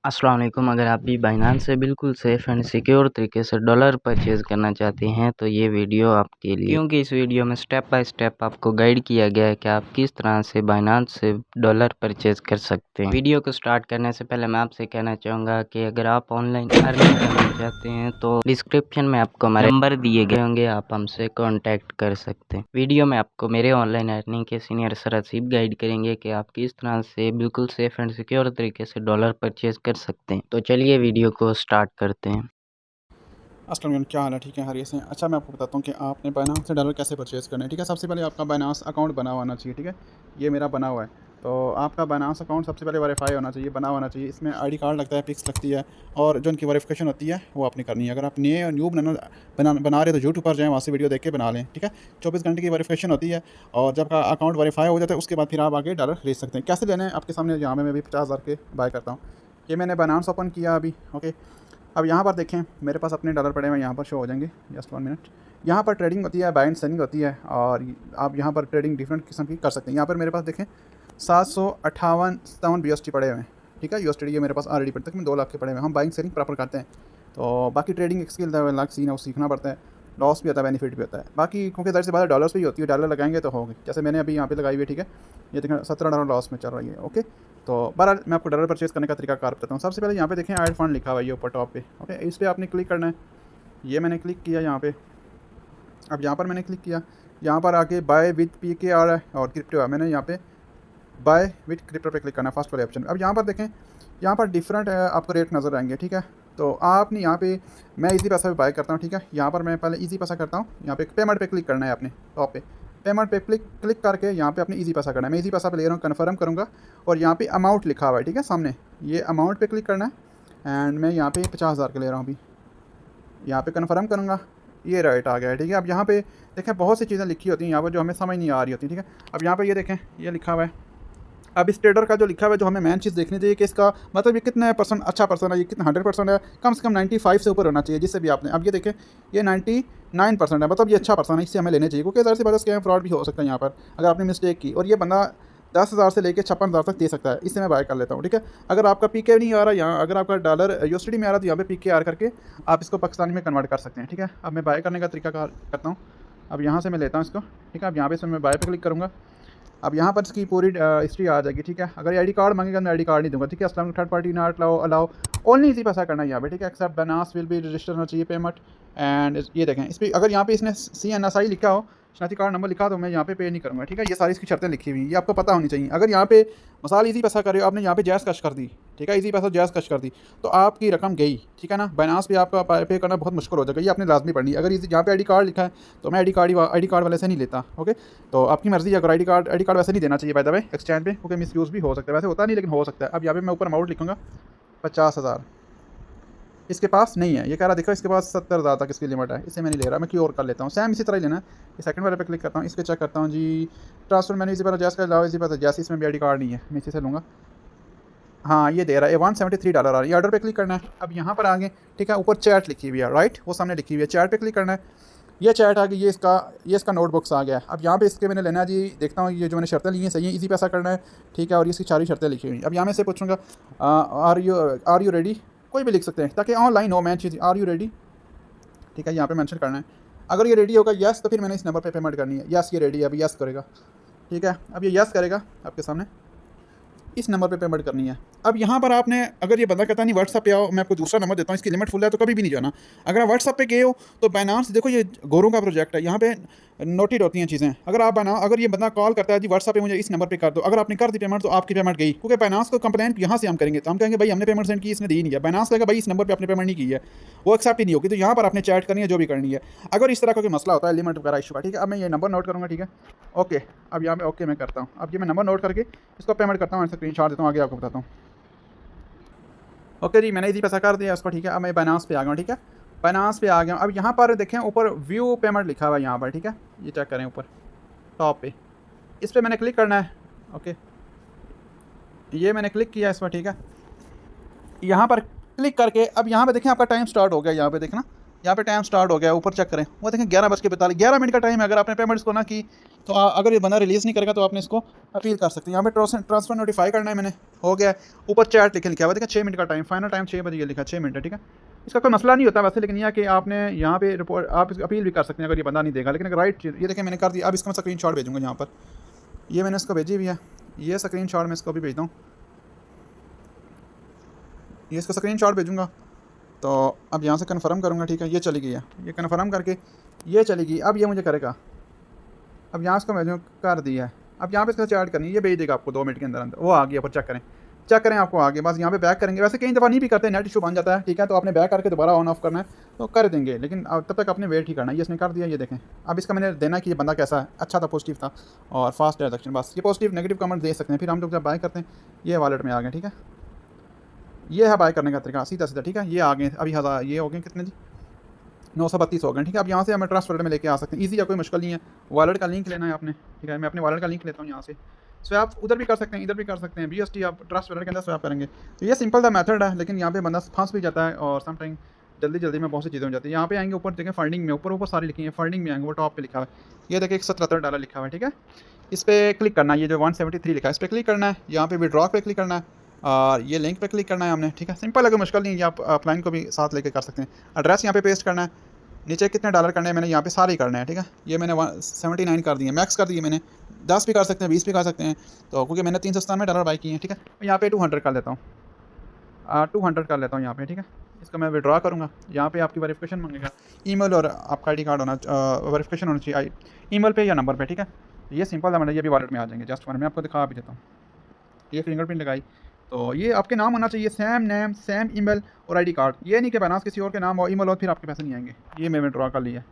अस्सलाम वालेकुम। अगर आप भी बाइनेंस से बिल्कुल सेफ़ एंड सिक्योर तरीके से डॉलर परचेज़ करना चाहते हैं तो ये वीडियो आपके लिए, क्योंकि इस वीडियो में स्टेप बाय स्टेप आपको गाइड किया गया है कि आप किस तरह से बाइनेंस से डॉलर परचेज़ कर सकते हैं। वीडियो को स्टार्ट करने से पहले मैं आपसे कहना चाहूँगा कि अगर आप ऑनलाइन अर्निंग करना चाहते हैं तो डिस्क्रिप्शन में आपको हमारे नंबर दिए गए होंगे, आप हमसे कॉन्टैक्ट कर सकते हैं। वीडियो में आपको मेरे ऑनलाइन अर्निंग के सीनियर सर हसीब गाइड करेंगे कि आप किस तरह से बिल्कुल सेफ़ एंड सिक्योर तरीके से डॉलर परचेज़ कर सकते हैं। तो चलिए वीडियो को स्टार्ट करते हैं। अस्सलाम वालेकुम, क्या हाल है? ठीक है, खैरियत से हैं। अच्छा, मैं आपको बताता हूँ कि आपने बाइनेंस से डॉलर कैसे परचेज़ करना है। ठीक है, सबसे पहले आपका बाइनेंस अकाउंट बना होना चाहिए। ठीक है, ये मेरा बना हुआ है। तो आपका बाइनेंस अकाउंट सबसे पहले वेरीफाई होना चाहिए, बना होना चाहिए। इसमें आईडी कार्ड लगता है, पिक्स लगती है और जो उनकी वेरिफिकेशन होती है वो आपने करनी है। अगर आप न्यू बना रहे हो तो यूट्यूब पर जाएँ, वहाँ से वीडियो देख के बना लें। ठीक है, 24 घंटे की वेरिफिकेशन होती है और जब का अकाउंट वेरीफाई हो जाता है उसके बाद फिर आप आगे डॉलर खरीद सकते हैं। कैसे लेना है आपके सामने, यहाँ मैं भी 50,000 के बाय करता हूँ। ये मैंने बाइनेंस ओपन किया अभी। ओके, अब यहाँ पर देखें, मेरे पास अपने डॉलर पड़े हुए हैं, यहाँ पर शो हो जाएंगे। Just 1 minute. यहाँ पर ट्रेडिंग होती है, बाय एंड सेलिंग होती है और आप यहाँ पर ट्रेडिंग डिफरेंट किस्म की कर सकते हैं। यहाँ पर मेरे पास देखें 758 BST पड़े हुए हैं। ठीक है, USD ये मेरे पास ऑलरेडी पड़े, तक 2 लाख के पड़े हुए हैं। हम बाइंग सेलिंग प्रॉपर करते हैं। तो बाकी ट्रेडिंग एक स्किल है, लाख सीन है, वो सीखना पड़ता है। लॉस भी होता है, बेनिफिट भी होता है। बाकी क्योंकि दर से ज़्यादा डॉलर्स पे ही होती है, डॉलर लगाएंगे तो होगी। जैसे मैंने अभी यहाँ पे लगाई हुई है। ठीक है, ये देखें $17 लॉस में चल रही है। ओके, तो बहरहाल मैं आपको डॉलर परचेज़ करने का तरीका कार बताता हूँ। सबसे पहले यहाँ पे देखें ऐड फंड लिखा हुआ है ये ऊपर टॉप पे। ओके, इस पर आपने क्लिक करना है। ये मैंने क्लिक किया यहाँ पे। अब यहाँ पर मैंने क्लिक किया, यहाँ पर आके बाय विद PK आ रहा है और क्रिप्टो है। मैंने यहाँ पे बाय विद क्रिप्टो पे क्लिक करना है, फर्स्ट वाले ऑप्शन। अब यहाँ पर देखें, यहाँ पर डिफरेंट आपको रेट नज़र आएंगे। ठीक है, तो आपने यहाँ पे, मैं इजी पैसा पे बाय करता हूँ। ठीक है, यहाँ पर मैं पहले इजी पैसा करता हूँ। यहाँ पे पेमेंट पे क्लिक करना है आपने, टॉप पे पेमेंट पे क्लिक करके यहाँ पे अपने इजी पैसा करना है। मैं इजी पैसा पे ले रहा हूँ, कन्फर्म करूँगा और यहाँ पे अमाउंट लिखा हुआ है। ठीक है, सामने ये अमाउंट पे क्लिक करना है एंड मैं यहाँ पे 50,000 के ले रहा हूँ अभी। यहाँ पे कन्फर्म करूँगा, ये राइट आ गया है। ठीक है, अब यहाँ पे देखें बहुत सी चीज़ें लिखी होती हैं यहाँ पर जो हमें समझ नहीं आ रही होती। ठीक है, अब यहाँ पे ये देखें, ये लिखा हुआ है। अब इस ट्रेडर का जो लिखा हुआ है, जो हमें मेन चीज़ देखनी चाहिए कि इसका मतलब ये कितना परसेंट अच्छा परसेंट है, ये कितना 100% है, कम से कम 95 से ऊपर होना चाहिए जिससे भी आपने। अब ये देखें, ये 99% है, मतलब ये अच्छा पर्सन है, इससे हमें लेने चाहिए क्योंकि ज़ाहिर सी बात है स्कैम फ्रॉड भी हो सकता है यहाँ पर अगर आपने मिस्टेक की। और ये बंदा 10,000 से लेकर 56,000 तक दे सकता है, इससे मैं बाय कर लेता हूँ। ठीक है, अगर आपका PK नहीं आ रहा यहाँ, अगर आपका डॉलर USD में आ रहा है तो यहाँ पे PK आर करके आप इसको पाकिस्तानी में कन्वर्ट कर सकते हैं। ठीक है, अब मैं बाय करने का तरीका करता हूँ। अब यहाँ से मैं लेता हूँ इसको। ठीक है, अब यहाँ पे इसमें मैं बाय पे क्लिक करूँगा। अब यहाँ पर इसकी पूरी हिस्ट्री आ जाएगी। ठीक है, अगर आईडी कार्ड मांगेगा मैं आईडी कार्ड नहीं दूंगा। ठीक है, अस्सलाम third party not allow only easy पैसा करना है यहाँ पे। ठीक है, except Binance will be register होना चाहिए पेमेंट एंड ये देखें इस पर अगर यहाँ पे इसने CNSI लिखा हो, शनाती कार्ड नंबर लिखा तो मैं यहाँ पे नहीं करूँगा। ठीक है, ये सारी इसकी शर्तें लिखी हुई, ये आपको पता होनी चाहिए। अगर यहाँ पे मिसाल इजी पैसा कर रहे हो, आपने यहाँ पे जैज़ कश कर दी। ठीक है, इजी पैसा जैज़ कश कर दी तो आपकी रकम गई। ठीक है ना, बाइनेंस पे आपका पे करना बहुत मुश्किल हो जाएगा, ये आपने लाजमी पढ़नी। अगर यहाँ पे आईडी कार्ड लिखा है तो मैं आईडी कार्ड वाले से नहीं लेता। ओके, तो आपकी मर्जी है। अगर आईडी कार्ड वैसे नहीं देना चाहिए बाय द वे एक्सचेंज पे, क्योंकि मिसयूज़ भी हो सकता है। वैसे होता नहीं लेकिन हो सकता है। अब यहाँ पे मैं ऊपर अमाउंट लिखूँगा 50,000, इसके पास नहीं है, ये कह रहा देखो इसके पास 70,000 तक इसकी लिमिट है, इसे मैं नहीं ले रहा, मैं क्यों और कर लेता हूँ। सेम इसी तरह ही लेना है। ये सेकंड वाले पे क्लिक करता हूँ, इस पर चेक करता हूँ जी ट्रांसफर मैंने इसी पर जैस का लाओ, इसी पर जैसे इसमें भी आईडी कार्ड नहीं है, मैं इसी से लूँगा। हाँ, ये दे रहा है $173 आ रहा है। ये ऑर्डर पे क्लिक करना है। अब यहाँ पर आगे ठीक है, ऊपर चैट लिखी हुई है, राइट, वो सामने लिखी हुई है, चैट पे क्लिक करना है। ये चैट आ गई, ये इसका नोटबुक्स आ गया है। अब यहाँ पे इसके मैंने लेना है जी, देखता हूँ ये जो मैंने शर्तें ली हैं सही है, इजी पैसा करना है। ठीक है, और इसकी सारी शर्तें लिखी हुई हैं। अब यहाँ में से पूछूंगा आर यू रेडी, कोई भी लिख सकते हैं ताकि ऑनलाइन हो। मैं चीज़ आर यू रेडी, ठीक है, यहाँ पे मेंशन करना है। अगर ये रेडी होगा यस तो फिर मैंने इस नंबर पे पेमेंट करनी है। यस, ये रेडी है, अभी यस करेगा। ठीक है, अब ये यस करेगा आपके सामने, इस नंबर पे पेमेंट करनी है। अब यहाँ पर आपने, अगर ये बंदा कहता नहीं व्हाट्सअप पे आओ, मैं आपको दूसरा नंबर देता हूँ, इसकी लिमिट फुल है तो कभी भी नहीं जाना। अगर आप व्हाट्सअप पे गए हो तो बाइनेंस, देखो ये गोरों का प्रोजेक्ट है, यहाँ पे नोटेड होती हैं चीज़ें। अगर ये बंदा कॉल करता है जी व्हाट्सअप पे मुझे इस नंबर पे कर दो, अगर आपने कर दी पेमेंट तो आपकी पेमेंट गई, क्योंकि बाइनेंस को कंप्लेंट यहाँ से हम करेंगे तो हम कहेंगे भाई हमने पेमेंट सेंड की, इसने दी नहीं है। बाइनेंस कहेगा भाई इस नंबर पर आपने पेमेंट नहीं की है, वो एक्सेप्ट ही नहीं होगी। तो यहाँ पर आपने चैट करनी है, जो भी करनी है। अगर इस तरह का कोई मसला होता है, लिमिट वगैरह इशू का, ठीक है, अब मैं ये नंबर नोट करूँगा। ठीक है, ओके, अब यहाँ पे ओके मैं करता हूँ। अब ये मैं नंबर नोट करके इसको पेमेंट करता हूँ, स्क्रीन शॉट देता हूँ, आगे आपको बताता हूँ। ओके जी, मैंने इजी पैसा कर दिया इसको। ठीक है, अब मैं बाइनेंस पे आ गया हूँ। ठीक है, बाइनेंस पे आ गया हूँ। अब यहाँ पर देखें ऊपर व्यू पेमेंट लिखा हुआ है यहाँ पर। ठीक है, ये चेक करें ऊपर टॉप पे, इस पर मैंने क्लिक करना है। ओके, ये मैंने क्लिक किया इस पर। ठीक है, यहाँ पर क्लिक करके अब यहाँ पे देखें आपका टाइम स्टार्ट हो गया। यहाँ पे देखना यहाँ पे टाइम स्टार्ट हो गया, ऊपर चेक करें, वो देखें 11:42, 11 मिनट का टाइम है। अगर आपने पेमेंट इसको ना की तो अगर ये बंदा रिलीज़ नहीं करेगा तो आपने इसको अपील कर सकते हैं। यहाँ पे ट्रांसफर नोटिफाई करना है मैंने, हो गया। ऊपर चैट लिखा हुआ, देखा 6 मिनट का टाइम, फाइनल टाइम 6 बजे लिखा, 6 मिनट है, ठीक है। इसका कोई मसला नहीं होता वैसे, लेकिन यह कि आपने यहाँ पे रिपोर्ट आप अपील भी कर सकते हैं अगर ये बंदा नहीं देगा। लेकिन अगर राइट चीज़ ये देखें मैंने कर दिया। अब इसका मैं स्क्रीनशॉट भेजूँगा यहाँ पर, ये मैंने इसको भेजी हुई है, ये स्क्रीनशॉट मैं इसको भी भेजता हूँ, ये इसको स्क्रीनशॉट भेजूँगा। तो अब यहाँ से कन्फर्म करूँगा, ठीक है, ये चली गई है, ये कन्फर्म करके ये चली गई। अब ये मुझे करेगा, अब यहाँ इसको मैंने कर दिया है। अब यहाँ पे इसका चैट करनी है, ये भेज देगा आपको 2 मिनट के अंदर अंदर, वो आ गया। पर चेक करें आपको आगे, बस यहाँ पे बैक करेंगे। वैसे कई दफ़ा नहीं भी करते, नेट इशू बन जाता है, ठीक है, तो आपने बैक करके दोबारा ऑन ऑफ करना है तो कर देंगे, लेकिन तब तक आपने वेट ही करना है। ये इसने कर दिया, ये देखें। अब इसका मैंने देना कि ये बंदा कैसा है, अच्छा था, पॉजिटिव था और फास्ट ट्रांजेक्शन। बस ये पॉजिटिव नेगेटिव कमेंट दे सकते हैं। फिर हम लोग जब बाय करते हैं ये वॉलेट में आ गए, ठीक है, ये है बाय करने का तरीका, सीधा सीधा, ठीक है। ये आ गए अभी 1000, ये हो गए कितने जी, 932 हो गए, ठीक है। अब यहाँ से हमें ट्रस्ट वॉलेट में लेके आ सकते हैं, ईजी है, कोई मुश्किल नहीं है। वॉलेट का लिंक लेना है आपने, ठीक है, मैं अपने वॉलेट का लिंक लेता हूँ यहाँ से। स्वैप उधर भी कर सकते हैं, इधर भी कर सकते हैं, BST आप ट्रस्ट वॉलेट के अंदर स्वैप करेंगे। तो ये सिंपल सा मेथड है, लेकिन यहाँ पे बंदा फंस भी जाता है और समटाइम जल्दी में बहुत सी चीज़ें हो जाती है। यहाँ पे आएंगे ऊपर देखें फंडिंग में, ऊपर सारी लिखी है, फंडिंग में आएंगे, वो टॉप पे लिखा हुआ है, ये देखिए $177 लिखा हुआ है, ठीक है। इस पर क्लिक करना है, ये जो 173 लिखा है इस पर क्लिक करना है। यहाँ पे विड्रॉ पे क्लिक करना है और ये लिंक पे क्लिक करना है हमने, ठीक है। सिंपल है, कोई मुश्किल नहीं है, आप ऑफलाइन को भी साथ लेके कर सकते हैं। एड्रेस यहाँ पे पेस्ट करना है, नीचे कितने डॉलर करने हैं मैंने यहाँ पे सारे ही करने हैं, ठीक है। ये मैंने 79 कर दिए, मैक्स कर दिए मैंने, 10 भी कर सकते हैं, 20 भी कर सकते हैं। तो क्योंकि मैंने $397 बाई किए हैं, ठीक है। यहाँ पे 200 कर लेता हूँ, 200 कर लेता हूँ यहाँ पे, ठीक है। इसका मैं विड्रॉ करूँगा, यहाँ पे आपकी वेरिफिकेशन मांगेगा, ईमेल और आपका ID कार्ड होना, वेरिफिकेशन होना चाहिए ईमेल पे या नंबर पे, ठीक है। तो ये सिंपल है, मतलब ये भी वॉलेट में आ जाएंगे। जस्ट मैं आपको दिखा भी देता हूँ, ये फिंगरप्रिंट लगाई, तो ये आपके नाम होना चाहिए, सेम नेम, सेम ईमेल और ID कार्ड। ये नहीं कि बनास किसी और के नाम और ईमेल और फिर आपके पैसे नहीं आएंगे। ये मैंने ड्रॉ कर लिया,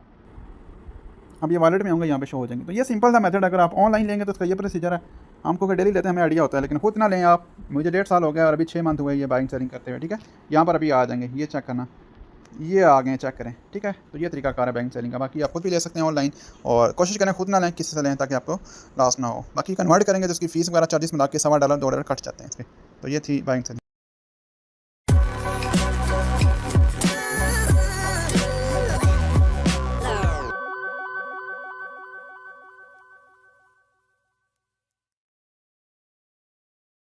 अब ये वॉलेट में होंगे, यहाँ पे शो हो जाएंगे। तो ये सिंपल सा मेथड, अगर आप ऑनलाइन लेंगे तो इसका ये प्रोसीजर है। हमको कि डेली लेते हैं, हमें आइडिया होता है, लेकिन खुद ना लें आप। मुझे 1.5 साल हो गया और अभी 6 मंथ हुए ये बाइंग सेलिंग करते हुए, ठीक है। यहाँ पर अभी आ जाएंगे, ये चेक करना, ये आ गए, चेक करें, ठीक है। तो ये तरीका कार है बैंक सेलिंग का। बाकी आप खुद भी ले सकते हैं ऑनलाइन, और कोशिश करें खुद ना लें, किसी से लें ताकि आपको लॉस ना हो। बाकी कन्वर्ट करेंगे तो उसकी फ़ीस वगैरह चार्जेस मिला के $1.25 $2 कट जाते हैं इसके। तो ये थी बैंक सेलिंग।